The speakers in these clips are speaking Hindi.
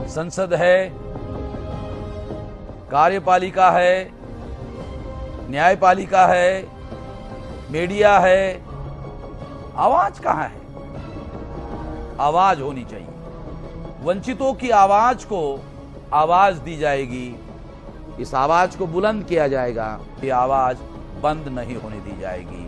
संसद है, कार्यपालिका है, न्यायपालिका है, मीडिया है, आवाज कहां है? आवाज होनी चाहिए। वंचितों की आवाज को आवाज दी जाएगी, इस आवाज को बुलंद किया जाएगा, ये आवाज बंद नहीं होने दी जाएगी।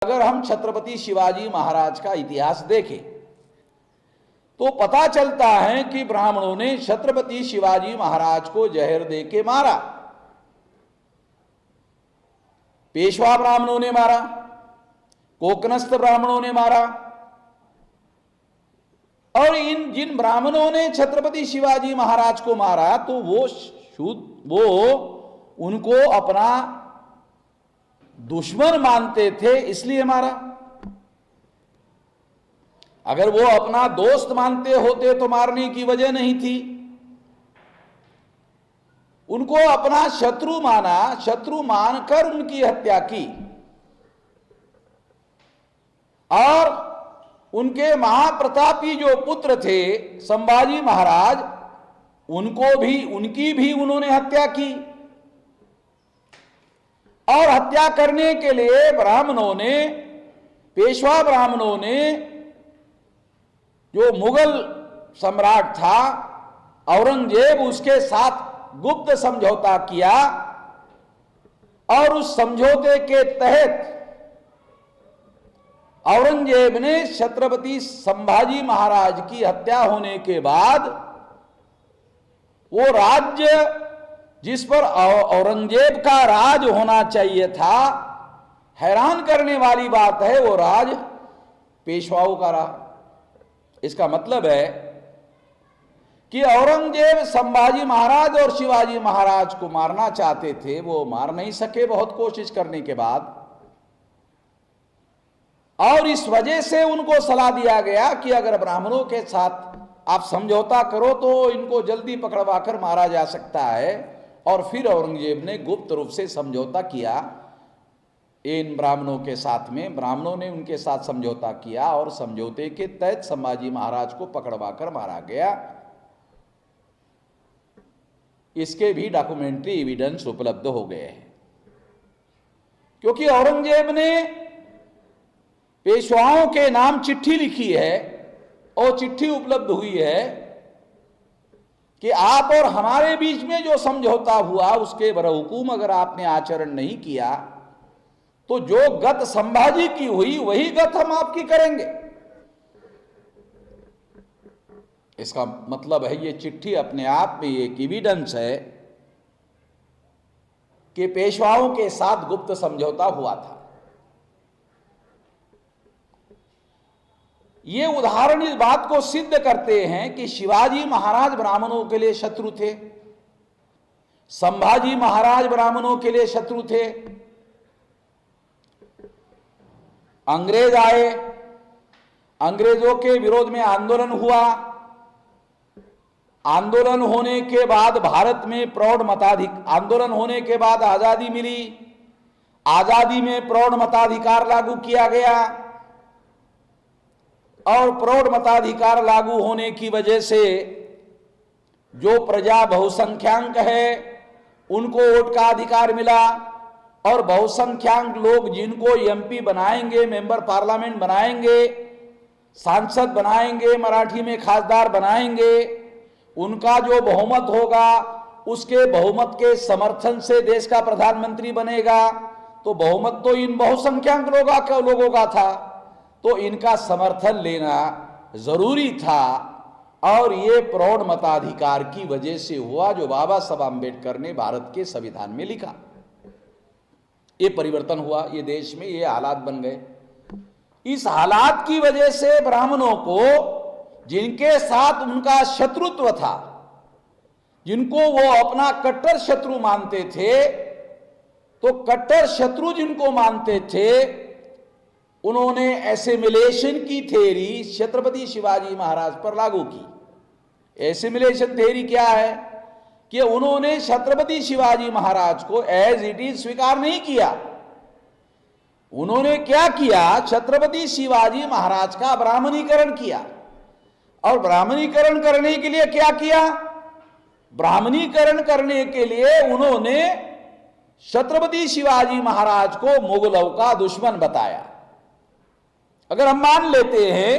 अगर हम छत्रपति शिवाजी महाराज का इतिहास देखें तो पता चलता है कि ब्राह्मणों ने छत्रपति शिवाजी महाराज को जहर दे के मारा। पेशवा ब्राह्मणों ने मारा, कोकनस्थ ब्राह्मणों ने मारा, और इन जिन ब्राह्मणों ने छत्रपति शिवाजी महाराज को मारा तो वो उनको अपना दुश्मन मानते थे, इसलिए मारा। अगर वो अपना दोस्त मानते होते तो मारने की वजह नहीं थी। उनको अपना शत्रु माना, शत्रु मानकर उनकी हत्या की, और उनके महाप्रतापी जो पुत्र थे संभाजी महाराज, उनकी भी उन्होंने हत्या की। और हत्या करने के लिए ब्राह्मणों ने, पेशवा ब्राह्मणों ने, जो मुगल सम्राट था औरंगजेब, उसके साथ गुप्त समझौता किया, और उस समझौते के तहत औरंगजेब ने छत्रपति संभाजी महाराज की हत्या होने के बाद वो राज्य जिस पर औरंगजेब का राज होना चाहिए था, हैरान करने वाली बात है, वो राज पेशवाओं का रहा। इसका मतलब है कि औरंगजेब संभाजी महाराज और शिवाजी महाराज को मारना चाहते थे, वो मार नहीं सके बहुत कोशिश करने के बाद, और इस वजह से उनको सलाह दिया गया कि अगर ब्राह्मणों के साथ आप समझौता करो तो इनको जल्दी पकड़वाकर मारा जा सकता है। और फिर औरंगजेब ने गुप्त रूप से समझौता किया इन ब्राह्मणों के साथ में, ब्राह्मणों ने उनके साथ समझौता किया, और समझौते के तहत संभाजी महाराज को पकड़वाकर मारा गया। इसके भी डॉक्यूमेंट्री एविडेंस उपलब्ध हो गए हैं, क्योंकि औरंगजेब ने पेशवाओं के नाम चिट्ठी लिखी है, और चिट्ठी उपलब्ध हुई है कि आप और हमारे बीच में जो समझौता हुआ उसके बरहुकूम अगर आपने आचरण नहीं किया तो जो गत संभाजी की हुई वही गत हम आपकी करेंगे। इसका मतलब है, ये चिट्ठी अपने आप में एक एविडेंस है कि पेशवाओं के साथ गुप्त समझौता हुआ था। ये उदाहरण इस बात को सिद्ध करते हैं कि शिवाजी महाराज ब्राह्मणों के लिए शत्रु थे, संभाजी महाराज ब्राह्मणों के लिए शत्रु थे। अंग्रेज आए, अंग्रेजों के विरोध में आंदोलन हुआ, आंदोलन होने के बाद भारत में प्रौढ़ मताधिकार, आंदोलन होने के बाद आजादी मिली, आजादी में प्रौढ़ मताधिकार लागू किया गया, और प्रौढ़ मताधिकार लागू होने की वजह से जो प्रजा बहुसंख्यांक है उनको वोट का अधिकार मिला, और बहुसंख्यांक लोग जिनको एमपी बनाएंगे, मेंबर पार्लियामेंट बनाएंगे, सांसद बनाएंगे, मराठी में खासदार बनाएंगे, उनका जो बहुमत होगा उसके बहुमत के समर्थन से देश का प्रधानमंत्री बनेगा। तो बहुमत तो इन बहुसंख्यांक लोगों का था, तो इनका समर्थन लेना जरूरी था, और ये प्रौढ़ मताधिकार की वजह से हुआ जो बाबा साहब आम्बेडकर ने भारत के संविधान में लिखा। ये परिवर्तन हुआ, ये देश में ये हालात बन गए। इस हालात की वजह से ब्राह्मणों को जिनके साथ उनका शत्रुत्व था, जिनको वो अपना कट्टर शत्रु मानते थे, तो कट्टर शत्रु जिनको मानते थे उन्होंने एसिमिलेशन की थ्योरी छत्रपति शिवाजी महाराज पर लागू की। एसिमिलेशन थ्योरी क्या है कि उन्होंने छत्रपति शिवाजी महाराज को एज इट इज स्वीकार नहीं किया। उन्होंने क्या किया, छत्रपति शिवाजी महाराज का ब्राह्मणीकरण किया। और ब्राह्मणीकरण करने के लिए क्या किया, ब्राह्मणीकरण करने के लिए उन्होंने छत्रपति शिवाजी महाराज को मुगलों का दुश्मन बताया। अगर हम मान लेते हैं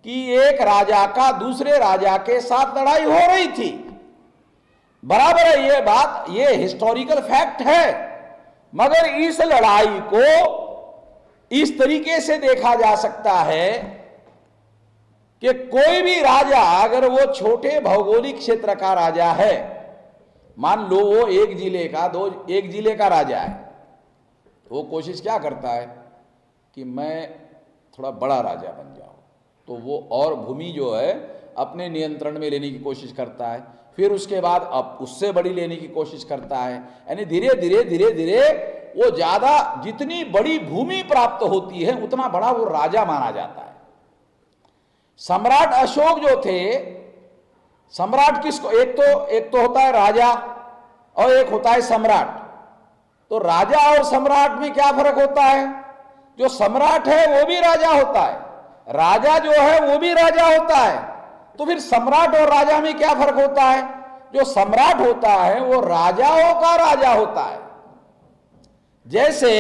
कि एक राजा का दूसरे राजा के साथ लड़ाई हो रही थी, बराबर है ये बात, ये हिस्टोरिकल फैक्ट है, मगर इस लड़ाई को इस तरीके से देखा जा सकता है कि कोई भी राजा अगर वो छोटे भौगोलिक क्षेत्र का राजा है, मान लो वो एक जिले का राजा है, तो वो कोशिश क्या करता है कि मैं थोड़ा बड़ा राजा बन जाऊं, तो वो और भूमि जो है अपने नियंत्रण में लेने की कोशिश करता है, फिर उसके बाद अब उससे बड़ी लेने की कोशिश करता है। यानी धीरे धीरे वो ज्यादा, जितनी बड़ी भूमि प्राप्त होती है उतना बड़ा वो राजा माना जाता है। सम्राट अशोक जो थे, सम्राट किसको, एक तो होता है राजा और एक होता है सम्राट। तो राजा और सम्राट में क्या फर्क होता है, जो सम्राट है वो भी राजा होता है, राजा जो है वो भी राजा होता है। तो फिर सम्राट और राजा में क्या फर्क होता है, जो सम्राट होता है वो राजाओं का राजा होता है। जैसे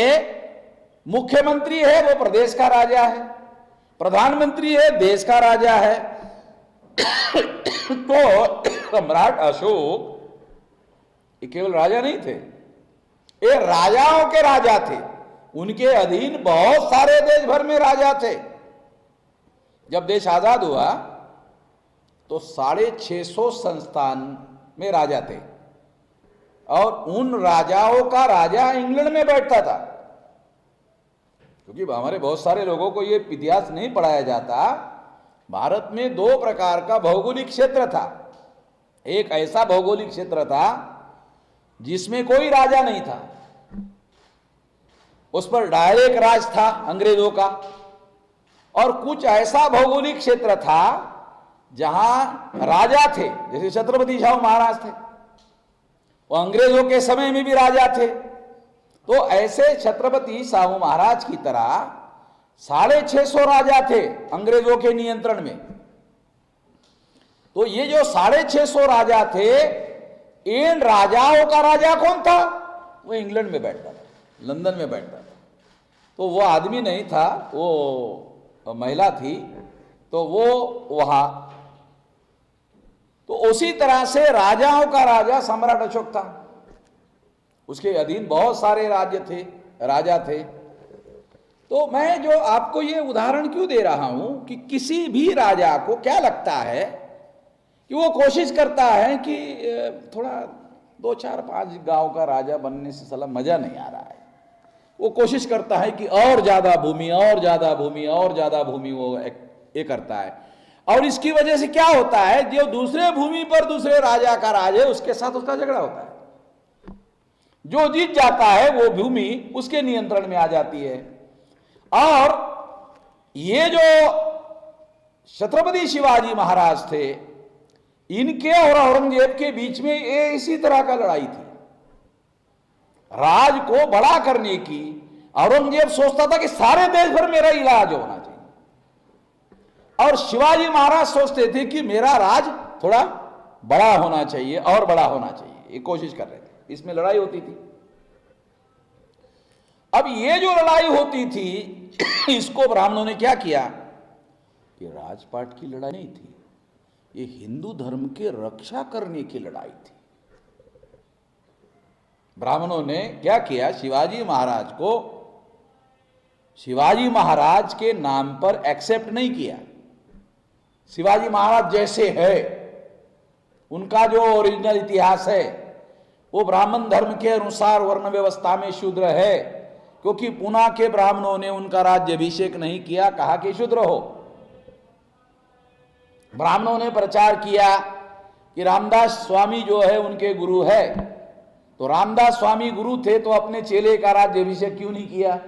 मुख्यमंत्री है वो प्रदेश का राजा है, प्रधानमंत्री है देश का राजा है। तो सम्राट अशोक ये केवल राजा नहीं थे, ये राजाओं के राजा थे, उनके अधीन बहुत सारे देश भर में राजा थे। जब देश आजाद हुआ तो 650 संस्थान में राजा थे, और उन राजाओं का राजा इंग्लैंड में बैठता था। क्योंकि हमारे बहुत सारे लोगों को ये इतिहास नहीं पढ़ाया जाता, भारत में 2 प्रकार का भौगोलिक क्षेत्र था। एक ऐसा भौगोलिक क्षेत्र था जिसमें कोई राजा नहीं था, उस पर डायरेक्ट राज था अंग्रेजों का, और कुछ ऐसा भौगोलिक क्षेत्र था जहां राजा थे, जैसे छत्रपति शाहू महाराज थे, वो अंग्रेजों के समय में भी राजा थे। तो ऐसे छत्रपति शाहू महाराज की तरह 650 राजा थे अंग्रेजों के नियंत्रण में। तो ये जो 650 राजा थे, इन राजाओं का राजा कौन था, वो इंग्लैंड में बैठता था, लंदन में बैठता था। तो वो आदमी नहीं था, वो महिला थी, तो वो वहां। तो उसी तरह से राजाओं का राजा सम्राट अशोक था, उसके अधीन बहुत सारे राज्य थे, राजा थे। तो मैं जो आपको ये उदाहरण क्यों दे रहा हूं कि किसी भी राजा को क्या लगता है कि वो कोशिश करता है कि थोड़ा 2, 4, 5 गांव का राजा बनने से साला मजा नहीं आ रहा है, वो कोशिश करता है कि और ज्यादा भूमि, और ज्यादा भूमि, और ज्यादा भूमि वो ये करता है। और इसकी वजह से क्या होता है, जो दूसरे भूमि पर दूसरे राजा का राज है उसके साथ उसका झगड़ा होता है, जो जीत जाता है वो भूमि उसके नियंत्रण में आ जाती है। और ये जो छत्रपति शिवाजी महाराज थे, इनके और औरंगजेब के बीच में ये इसी तरह का लड़ाई थी, राज को बड़ा करने की। औरंगजेब सोचता था कि सारे देश भर मेरा इलाज होना चाहिए, और शिवाजी महाराज सोचते थे कि मेरा राज थोड़ा बड़ा होना चाहिए और बड़ा होना चाहिए, ये कोशिश कर रहे थे। इसमें लड़ाई होती थी। अब ये जो लड़ाई होती थी, इसको ब्राह्मणों ने क्या किया कि राजपाट की लड़ाई नहीं थी, ये हिंदू धर्म के रक्षा करने की लड़ाई थी। ब्राह्मणों ने क्या किया, शिवाजी महाराज को शिवाजी महाराज के नाम पर एक्सेप्ट नहीं किया। शिवाजी महाराज जैसे है, उनका जो ओरिजिनल इतिहास है वो ब्राह्मण धर्म के अनुसार वर्ण व्यवस्था में शूद्र है, क्योंकि पुना के ब्राह्मणों ने उनका राज्याभिषेक नहीं किया, कहा कि शूद्र हो। ब्राह्मणों ने प्रचार किया कि रामदास स्वामी जो है उनके गुरु है, तो रामदास स्वामी गुरु थे तो अपने चेले का राज्याभिषेक क्यों नहीं किया?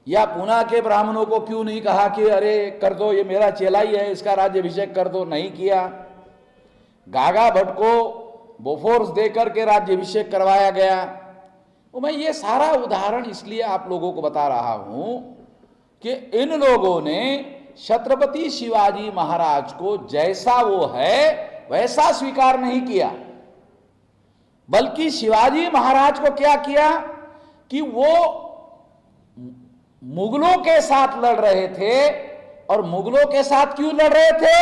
या पूना के ब्राह्मणों को क्यों नहीं कहा कि अरे कर दो, ये मेरा चेला ही है, इसका राज्याभिषेक कर दो? नहीं किया। गागा भट्ट को बोफोर्स देकर के राज्याभिषेक करवाया गया। तो मैं ये सारा उदाहरण इसलिए आप लोगों को बता रहा हूं कि इन लोगों ने छत्रपति शिवाजी महाराज को जैसा वो है वैसा स्वीकार नहीं किया, बल्कि शिवाजी महाराज को क्या किया कि वो मुगलों के साथ लड़ रहे थे। और मुगलों के साथ क्यों लड़ रहे थे?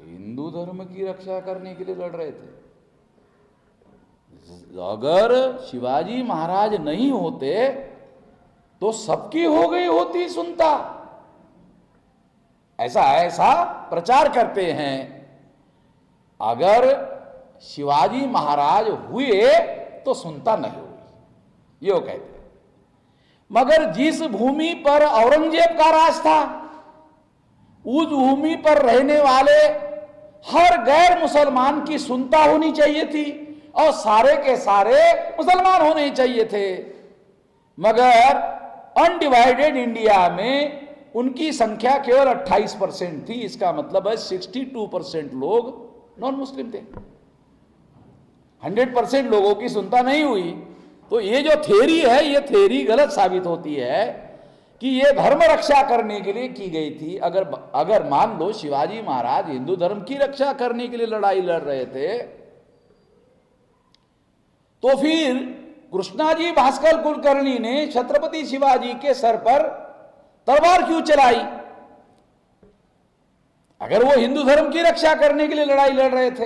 हिंदू धर्म की रक्षा करने के लिए लड़ रहे थे। अगर शिवाजी महाराज नहीं होते तो सबकी हो गई होती सुनता। ऐसा प्रचार करते हैं। अगर शिवाजी महाराज हुए तो सुनता नहीं हुई, ये कहते हैं। मगर जिस भूमि पर औरंगजेब का राज था, उस भूमि पर रहने वाले हर गैर मुसलमान की सुनता होनी चाहिए थी और सारे के सारे मुसलमान होने चाहिए थे। मगर अनडिवाइडेड इंडिया में उनकी संख्या केवल 28% थी। इसका मतलब है 62% लोग नॉन मुस्लिम थे। 100% लोगों की सुनता नहीं हुई। तो ये जो थ्योरी है, ये थ्योरी गलत साबित होती है कि ये धर्म रक्षा करने के लिए की गई थी। अगर मान लो शिवाजी महाराज हिंदू धर्म की रक्षा करने के लिए लड़ाई लड़ रहे थे, तो फिर कृष्णाजी भास्कर कुलकर्णी ने छत्रपति शिवाजी के सर पर तलवार क्यों चलाई? अगर वो हिंदू धर्म की रक्षा करने के लिए लड़ाई लड़ रहे थे,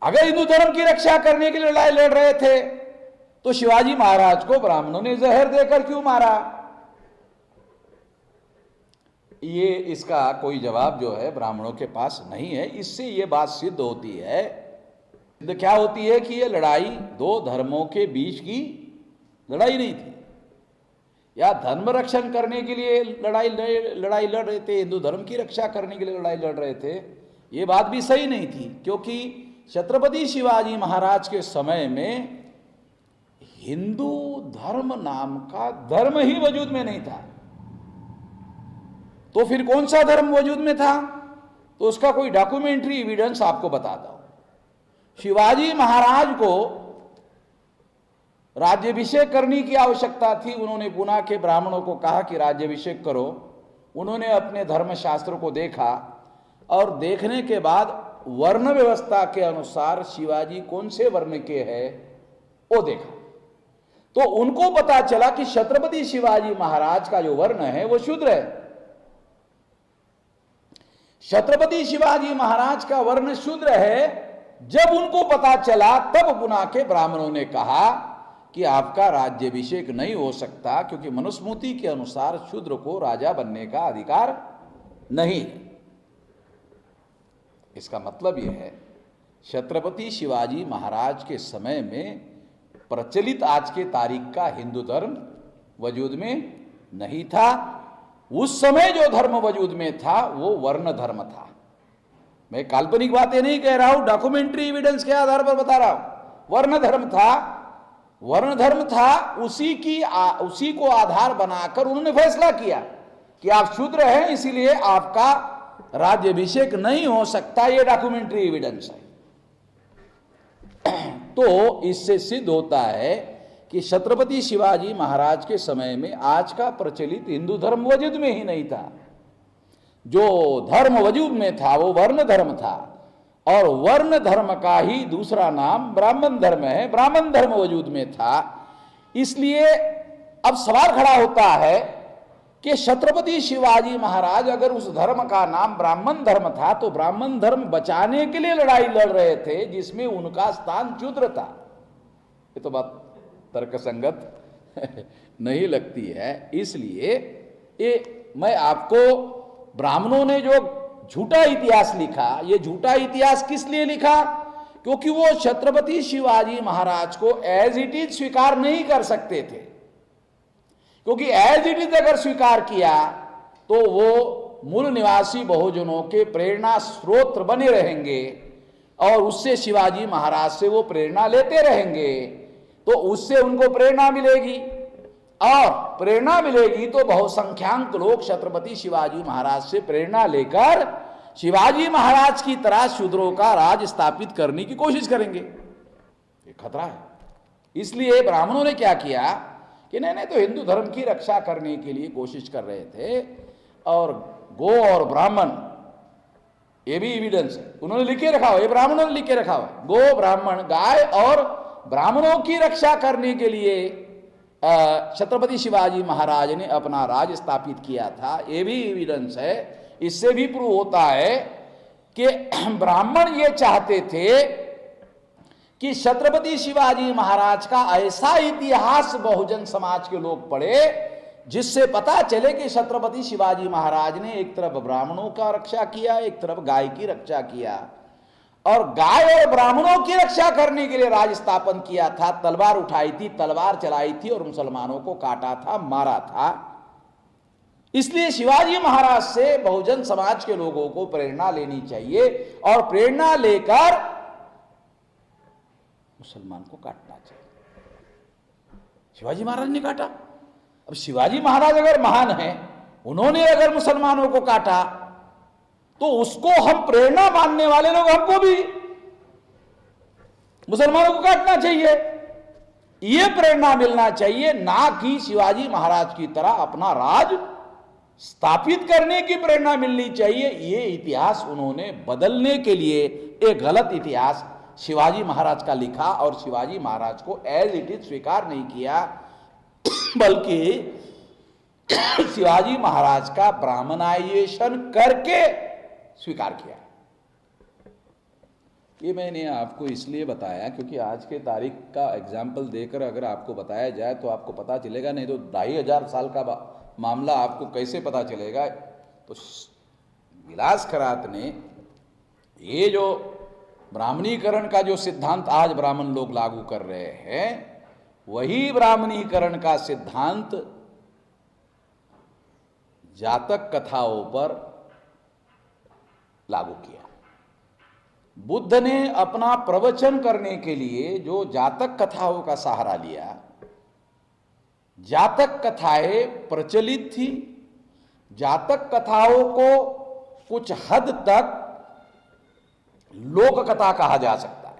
अगर हिंदू धर्म की रक्षा करने के लिए लड़ाई लड़ रहे थे, तो शिवाजी महाराज को ब्राह्मणों ने जहर देकर क्यों मारा? ये इसका कोई जवाब जो है ब्राह्मणों के पास नहीं है। इससे ये बात सिद्ध होती है, क्या होती है कि ये लड़ाई दो धर्मों के बीच की लड़ाई नहीं थी, या धर्म रक्षण करने के लिए लड़ाई लड़ रहे थे, हिंदू धर्म की रक्षा करने के लिए लड़ाई लड़ रहे थे। ये बात भी सही नहीं थी, क्योंकि छत्रपति शिवाजी महाराज के समय में हिंदू धर्म नाम का धर्म ही वजूद में नहीं था। तो फिर कौन सा धर्म वजूद में था? तो उसका कोई डॉक्यूमेंट्री एविडेंस आपको बताता हूं। शिवाजी महाराज को राज्याभिषेक करने की आवश्यकता थी। उन्होंने पूना के ब्राह्मणों को कहा कि राज्याभिषेक करो। उन्होंने अपने धर्मशास्त्र को देखा और देखने के बाद वर्ण व्यवस्था के अनुसार शिवाजी कौन से वर्ण के हैं वो देखा। तो उनको पता चला कि छत्रपति शिवाजी महाराज का जो वर्ण है वो शूद्र है। छत्रपति शिवाजी महाराज का वर्ण शूद्र है। जब उनको पता चला, तब पूना के ब्राह्मणों ने कहा कि आपका राज्याभिषेक नहीं हो सकता, क्योंकि मनुस्मृति के अनुसार शूद्र को राजा बनने का अधिकार नहीं है। इसका मतलब यह है, छत्रपति शिवाजी महाराज के समय में प्रचलित आज के तारीख का हिंदू धर्म वजूद में नहीं था। उस समय जो धर्म वजूद में था वो वर्ण धर्म था। मैं काल्पनिक बातें नहीं कह रहा हूं, डॉक्यूमेंट्री एविडेंस के आधार पर बता रहा हूं। वर्ण धर्म था, वर्ण धर्म था। उसी को आधार बनाकर उन्होंने फैसला किया कि आप शूद्र हैं, इसीलिए आपका राज्याभिषेक नहीं हो सकता। ये डॉक्यूमेंट्री एविडेंस है। तो इससे सिद्ध होता है कि छत्रपति शिवाजी महाराज के समय में आज का प्रचलित हिंदू धर्म वजूद में ही नहीं था। जो धर्म वजूद में था वो वर्ण धर्म था, और वर्ण धर्म का ही दूसरा नाम ब्राह्मण धर्म है। ब्राह्मण धर्म वजूद में था। इसलिए अब सवाल खड़ा होता है कि छत्रपति शिवाजी महाराज अगर उस धर्म का नाम ब्राह्मण धर्म था, तो ब्राह्मण धर्म बचाने के लिए लड़ाई लड़ रहे थे, जिसमें उनका स्थान शूद्र था। ये तो बात तर्कसंगत नहीं लगती है। इसलिए ये मैं आपको, ब्राह्मणों ने जो झूठा इतिहास लिखा, ये झूठा इतिहास किस लिए लिखा? क्योंकि वो छत्रपति शिवाजी महाराज को एज इट इज स्वीकार नहीं कर सकते थे। क्योंकि एज इट इज अगर स्वीकार किया तो वो मूल निवासी बहुजनों के प्रेरणा स्रोत बने रहेंगे और उससे शिवाजी महाराज से वो प्रेरणा लेते रहेंगे, तो उससे उनको प्रेरणा मिलेगी और प्रेरणा मिलेगी तो बहुसंख्यांक लोग छत्रपति शिवाजी महाराज से प्रेरणा लेकर शिवाजी महाराज की तरह शूद्रों का राज स्थापित करने की कोशिश करेंगे। ये खतरा है। इसलिए ब्राह्मणों ने क्या किया कि नहीं तो हिंदू धर्म की रक्षा करने के लिए कोशिश कर रहे थे और गो और ब्राह्मण, ये भी एविडेंस है, उन्होंने लिखे रखा हुआ, ये ब्राह्मणों ने लिखे रखा हुआ, गो ब्राह्मण गाय और ब्राह्मणों की रक्षा करने के लिए छत्रपति शिवाजी महाराज ने अपना राज स्थापित किया था। ये भी एविडेंस है। इससे भी प्रूव होता है कि ब्राह्मण ये चाहते थे कि छत्रपति शिवाजी महाराज का ऐसा इतिहास बहुजन समाज के लोग पढ़े जिससे पता चले कि छत्रपति शिवाजी महाराज ने एक तरफ ब्राह्मणों का रक्षा किया, एक तरफ गाय की रक्षा किया, और गाय और ब्राह्मणों की रक्षा करने के लिए राज स्थापन किया था। तलवार उठाई थी, तलवार चलाई थी और मुसलमानों को काटा था, मारा था। इसलिए शिवाजी महाराज से बहुजन समाज के लोगों को प्रेरणा लेनी चाहिए और प्रेरणा लेकर मुसलमान को काटना चाहिए। शिवाजी महाराज ने काटा। अब शिवाजी महाराज अगर महान हैं, उन्होंने अगर मुसलमानों को काटा तो उसको हम प्रेरणा मानने वाले लोग हमको भी मुसलमानों को काटना चाहिए। यह प्रेरणा मिलना चाहिए, ना कि शिवाजी महाराज की तरह अपना राज स्थापित करने की प्रेरणा मिलनी चाहिए। यह इतिहास उन्होंने बदलने के लिए एक गलत इतिहास शिवाजी महाराज का लिखा और शिवाजी महाराज को एज इट इज स्वीकार नहीं किया, बल्कि शिवाजी महाराज का ब्राह्मणाइजेशन करके स्वीकार किया। ये मैंने आपको इसलिए बताया क्योंकि आज के तारीख का एग्जाम्पल देकर अगर आपको बताया जाए तो आपको पता चलेगा, नहीं तो 2500 साल का मामला आपको कैसे पता चलेगा। तो विलास खरात ने ये जो ब्राह्मणीकरण का जो सिद्धांत आज ब्राह्मण लोग लागू कर रहे हैं, वही ब्राह्मणीकरण का सिद्धांत जातक कथाओं पर लागू किया। बुद्ध ने अपना प्रवचन करने के लिए जो जातक कथाओं का सहारा लिया, जातक कथाएं प्रचलित थी। जातक कथाओं को कुछ हद तक लोक कथा कहा जा सकता है।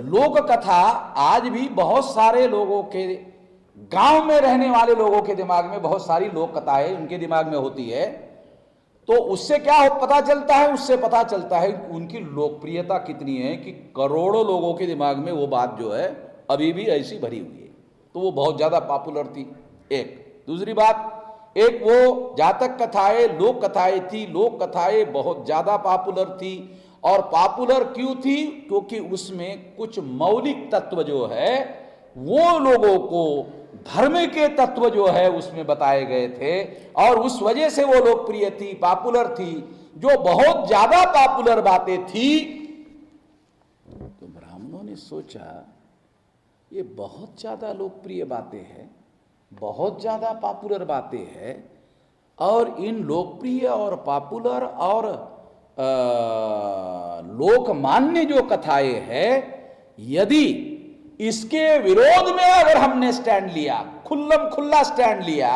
लोक कथा आज भी बहुत सारे लोगों के, गांव में रहने वाले लोगों के दिमाग में बहुत सारी लोक कथाएं उनके दिमाग में होती है। तो उससे क्या पता चलता है? उससे पता चलता है उनकी लोकप्रियता कितनी है कि करोड़ों लोगों के दिमाग में वो बात जो है अभी भी ऐसी भरी हुई है, तो वो बहुत ज्यादा पॉपुलर थी। एक दूसरी बात, एक वो जातक कथाएं लोक कथाएं थी। लोक कथाएं बहुत ज्यादा पॉपुलर थी, और पॉपुलर क्यों थी? क्योंकि उसमें कुछ मौलिक तत्व जो है वो लोगों को धर्म के तत्व जो है उसमें बताए गए थे, और उस वजह से वो लोकप्रिय थी, पॉपुलर थी। जो बहुत ज्यादा पॉपुलर बातें थी, तो ब्राह्मणों ने सोचा ये बहुत ज्यादा लोकप्रिय बातें हैं, बहुत ज्यादा पॉपुलर बातें हैं, और इन लोकप्रिय और पॉपुलर और लोकमान्य जो कथाएं हैं, यदि इसके विरोध में अगर हमने स्टैंड लिया, खुल्लम खुल्ला स्टैंड लिया,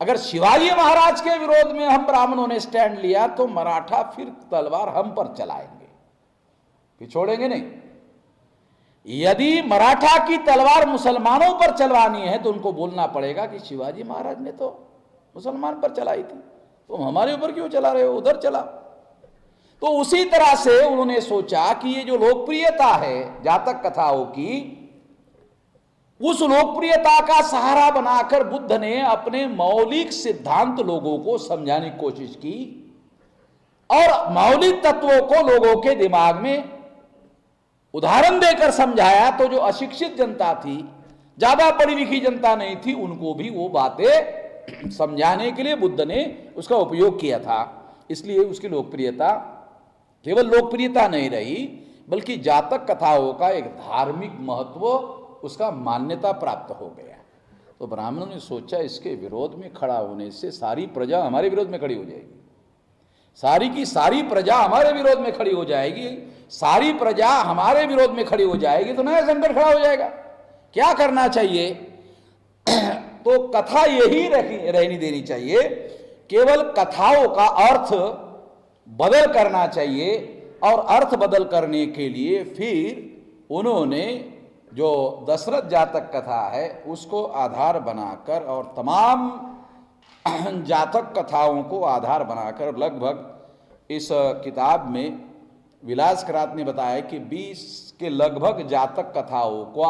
अगर शिवाजी महाराज के विरोध में हम ब्राह्मणों ने स्टैंड लिया, तो मराठा फिर तलवार हम पर चलाएंगे, फिर छोड़ेंगे नहीं। यदि मराठा की तलवार मुसलमानों पर चलवानी है तो उनको बोलना पड़ेगा कि शिवाजी महाराज ने तो मुसलमान पर चलाई थी, तो हमारे ऊपर क्यों चला रहे हो, उधर चला। तो उसी तरह से उन्होंने सोचा कि ये जो लोकप्रियता है जातक कथाओं की, उस लोकप्रियता का सहारा बनाकर बुद्ध ने अपने मौलिक सिद्धांत लोगों को समझाने की कोशिश की, और मौलिक तत्वों को लोगों के दिमाग में उदाहरण देकर समझाया। तो जो अशिक्षित जनता थी, ज्यादा पढ़ी लिखी जनता नहीं थी, उनको भी वो बातें समझाने के लिए बुद्ध ने उसका उपयोग किया था। इसलिए उसकी लोकप्रियता केवल लोकप्रियता नहीं रही, बल्कि जातक कथाओं का एक धार्मिक महत्व, उसका मान्यता प्राप्त हो गया। तो ब्राह्मणों ने सोचा इसके विरोध में खड़ा होने से सारी प्रजा हमारे विरोध में खड़ी हो जाएगी, सारी की सारी प्रजा हमारे विरोध में खड़ी हो जाएगी, सारी प्रजा हमारे विरोध में खड़ी हो जाएगी तो नया संकट खड़ा हो जाएगा। क्या करना चाहिए? तो कथा यही रहनी देनी चाहिए, केवल कथाओं का अर्थ बदल करना चाहिए। और अर्थ बदल करने के लिए फिर उन्होंने जो दशरथ जातक कथा है उसको आधार बनाकर और तमाम जातक कथाओं को आधार बनाकर लगभग इस किताब में विलास करात ने बताया कि 20 के लगभग जातक कथाओं को